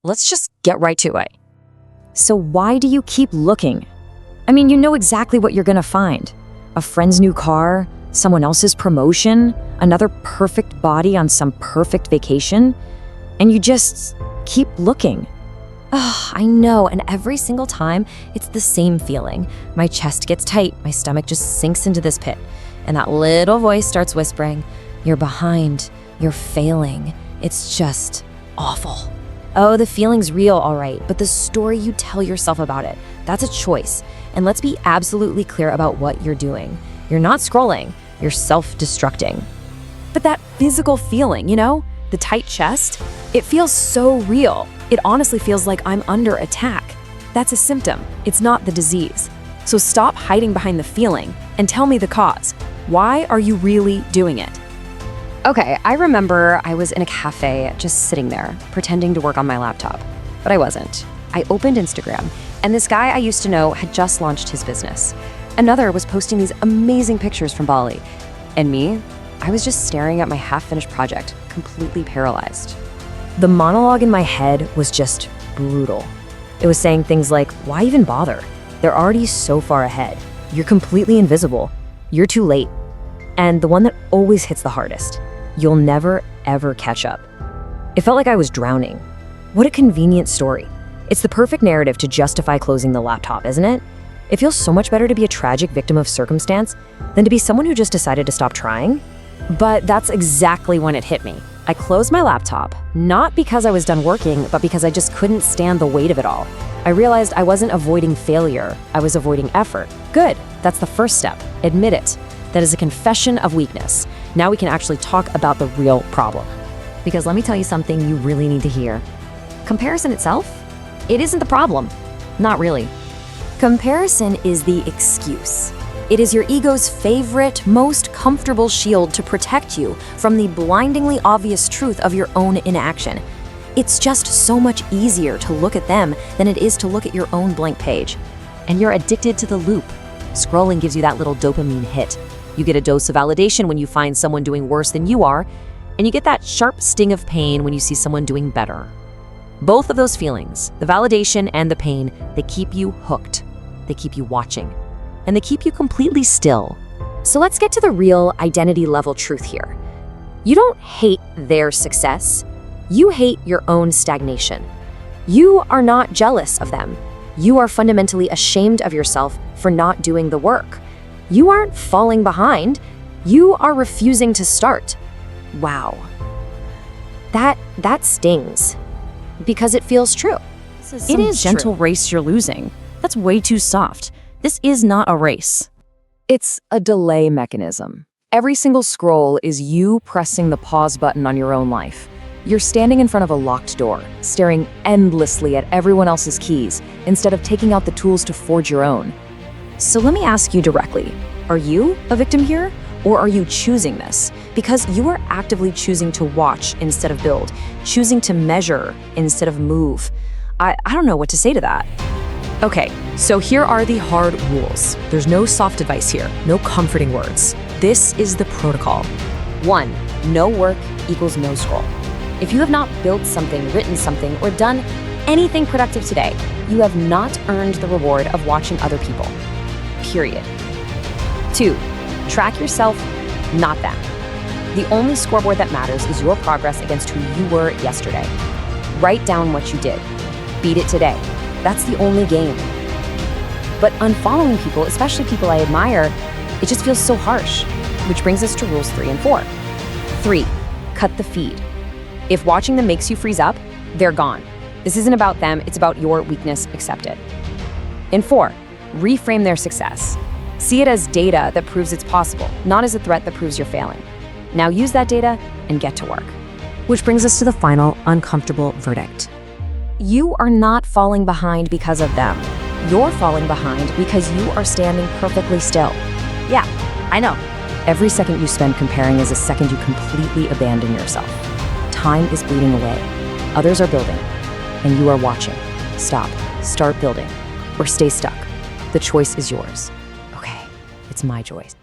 Let's just get right to it. So why do you keep looking? I mean, you know exactly what you're gonna find. A friend's new car, someone else's promotion, another perfect body on some perfect vacation, and you just keep looking. Ugh, I know, and every single time, it's the same feeling. My chest gets tight, my stomach just sinks into this pit, and that little voice starts whispering, "You're behind, you're failing." It's just awful. Oh, the feeling's real, all right, but the story you tell yourself about it, that's a choice. And let's be absolutely clear about what you're doing. You're not scrolling, you're self-destructing. But that physical feeling, the tight chest, it feels so real. It honestly feels like I'm under attack. That's a symptom. It's not the disease. So stop hiding behind the feeling and tell me the cause. Why are you really doing it? Okay, I remember I was in a cafe just sitting there, pretending to work on my laptop. But I wasn't. I opened Instagram, and this guy I used to know had just launched his business. Another was posting these amazing pictures from Bali. And me, I was just staring at my half-finished project, completely paralyzed. The monologue in my head was just brutal. It was saying things like, why even bother? They're already so far ahead. You're completely invisible. You're too late. And the one that always hits the hardest, you'll never, ever catch up. It felt like I was drowning. What a convenient story. It's the perfect narrative to justify closing the laptop, isn't it? It feels so much better to be a tragic victim of circumstance than to be someone who just decided to stop trying. But that's exactly when it hit me. I closed my laptop, not because I was done working, but because I just couldn't stand the weight of it all. I realized I wasn't avoiding failure, I was avoiding effort. Good, that's the first step. Admit it. That is a confession of weakness. Now we can actually talk about the real problem. Because let me tell you something you really need to hear. Comparison itself, it isn't the problem. Not really. Comparison is the excuse. It is your ego's favorite, most comfortable shield to protect you from the blindingly obvious truth of your own inaction. It's just so much easier to look at them than it is to look at your own blank page. And you're addicted to the loop. Scrolling gives you that little dopamine hit. You get a dose of validation when you find someone doing worse than you are, and you get that sharp sting of pain when you see someone doing better. Both of those feelings, the validation and the pain, they keep you hooked. They keep you watching. And they keep you completely still. So let's get to the real identity level truth here. You don't hate their success. You hate your own stagnation. You are not jealous of them. You are fundamentally ashamed of yourself for not doing the work. You aren't falling behind. You are refusing to start. Wow. That stings. Because it feels true. It is gentle race you're losing. That's way too soft. This is not a race. It's a delay mechanism. Every single scroll is you pressing the pause button on your own life. You're standing in front of a locked door, staring endlessly at everyone else's keys, instead of taking out the tools to forge your own. So let me ask you directly, are you a victim here? Or are you choosing this? Because you are actively choosing to watch instead of build, choosing to measure instead of move. I don't know what to say to that. Okay, so here are the hard rules. There's no soft advice here, no comforting words. This is the protocol. 1. No work equals no scroll. If you have not built something, written something, or done anything productive today, you have not earned the reward of watching other people. Period. 2. Track yourself, not them. The only scoreboard that matters is your progress against who you were yesterday. Write down what you did. Beat it today. That's the only game. But unfollowing people, especially people I admire, it just feels so harsh. Which brings us to rules 3 and 4. 3. Cut the feed. If watching them makes you freeze up, they're gone. This isn't about them, it's about your weakness accepted. And 4. Reframe their success. See it as data that proves it's possible, not as a threat that proves you're failing. Now use that data and get to work. Which brings us to the final uncomfortable verdict. You are not falling behind because of them. You're falling behind because you are standing perfectly still. Yeah, I know. Every second you spend comparing is a second you completely abandon yourself. Time is bleeding away. Others are building, and you are watching. Stop, start building, or stay stuck. The choice is yours. Okay, it's my choice.